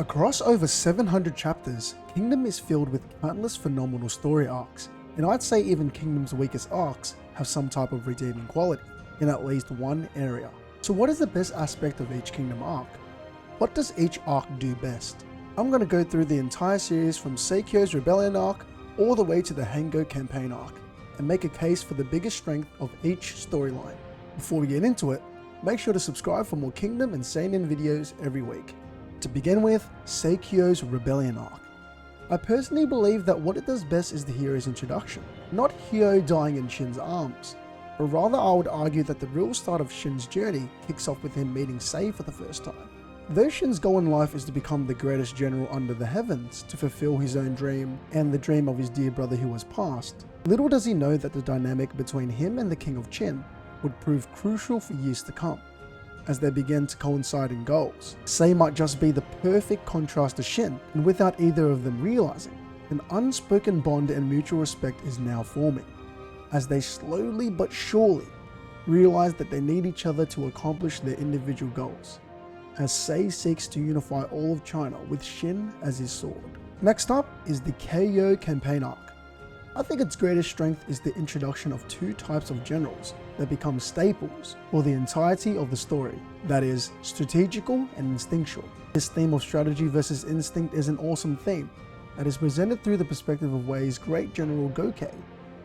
Across over 700 chapters, Kingdom is filled with countless phenomenal story arcs, and I'd say even Kingdom's weakest arcs have some type of redeeming quality in at least one area. So what is the best aspect of each Kingdom arc? What does each arc do best? I'm going to go through the entire series from Seikyou's Rebellion arc all the way to the Keiyou Campaign Arc, and make a case for the biggest strength of each storyline. Before we get into it, make sure to subscribe for more Kingdom and Seinen videos every week. To begin with, Seikyou's Rebellion arc. I personally believe that what it does best is the hero's introduction, not Keiyou dying in Shin's arms, but rather I would argue that the real start of Shin's journey kicks off with him meeting Sei for the first time. Though Shin's goal in life is to become the greatest general under the heavens, to fulfill his own dream and the dream of his dear brother who has passed, little does he know that the dynamic between him and the King of Qin would prove crucial for years to come. As they begin to coincide in goals, Sei might just be the perfect contrast to Shin, and without either of them realizing, an unspoken bond and mutual respect is now forming, as they slowly but surely realize that they need each other to accomplish their individual goals, as Sei seeks to unify all of China with Shin as his sword. Next up is the Keiyou Campaign Arc. I think its greatest strength is the introduction of two types of generals that become staples for the entirety of the story, that is, strategical and instinctual. This theme of strategy versus instinct is an awesome theme that is presented through the perspective of Wei's great general Gokei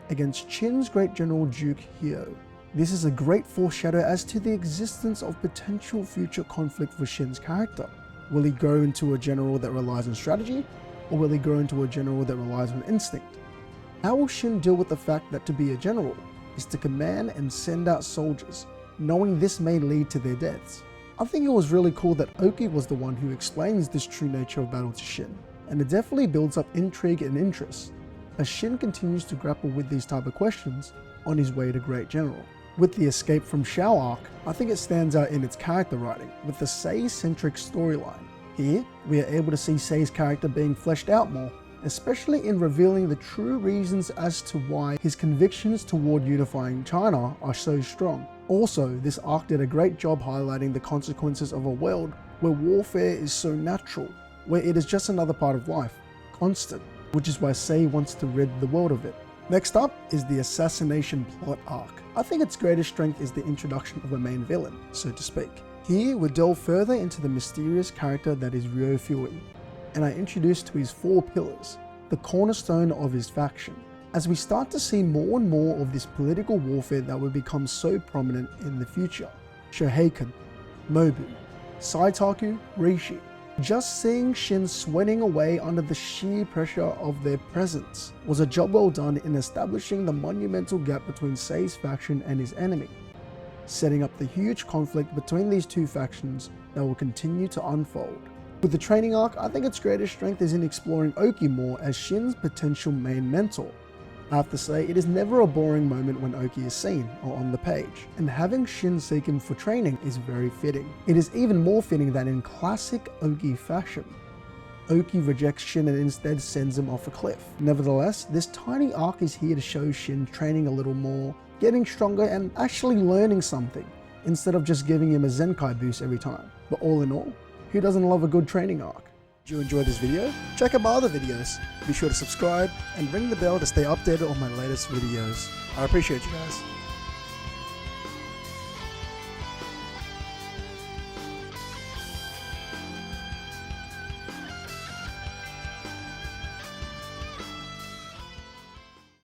against Qin's great general Duke Keiyou. This is a great foreshadow as to the existence of potential future conflict for Shin's character. Will he grow into a general that relies on strategy, or will he grow into a general that relies on instinct? How will Shin deal with the fact that to be a general is to command and send out soldiers, knowing this may lead to their deaths? I think it was really cool that Ouki was the one who explains this true nature of battle to Shin, and it definitely builds up intrigue and interest as Shin continues to grapple with these type of questions on his way to Great General. With the escape from Zhao Arc, I think it stands out in its character writing with the Sei-centric storyline. Here, we are able to see Sei's character being fleshed out more, especially in revealing the true reasons as to why his convictions toward unifying China are so strong. Also, this arc did a great job highlighting the consequences of a world where warfare is so natural, where it is just another part of life, constant, which is why Sei wants to rid the world of it. Next up is the Assassination Plot Arc. I think its greatest strength is the introduction of a main villain, so to speak. Here, we delve further into the mysterious character that is Ryo Fui, and are introduced to his four pillars, the cornerstone of his faction, as we start to see more and more of this political warfare that will become so prominent in the future. Shoheikan, Mobu, Saitaku, Rishi. Just seeing Shin sweating away under the sheer pressure of their presence was a job well done in establishing the monumental gap between Sei's faction and his enemy, setting up the huge conflict between these two factions that will continue to unfold. With the training arc, I think its greatest strength is in exploring Ouki more as Shin's potential main mentor. I have to say, it is never a boring moment when Ouki is seen or on the page, and having Shin seek him for training is very fitting. It is even more fitting that in classic Ouki fashion, Ouki rejects Shin and instead sends him off a cliff. Nevertheless, this tiny arc is here to show Shin training a little more, getting stronger and actually learning something, instead of just giving him a Zenkai boost every time. But all in all, who doesn't love a good training arc? Did you enjoy this video? Check out my other videos. Be sure to subscribe and ring the bell to stay updated on my latest videos. I appreciate you guys.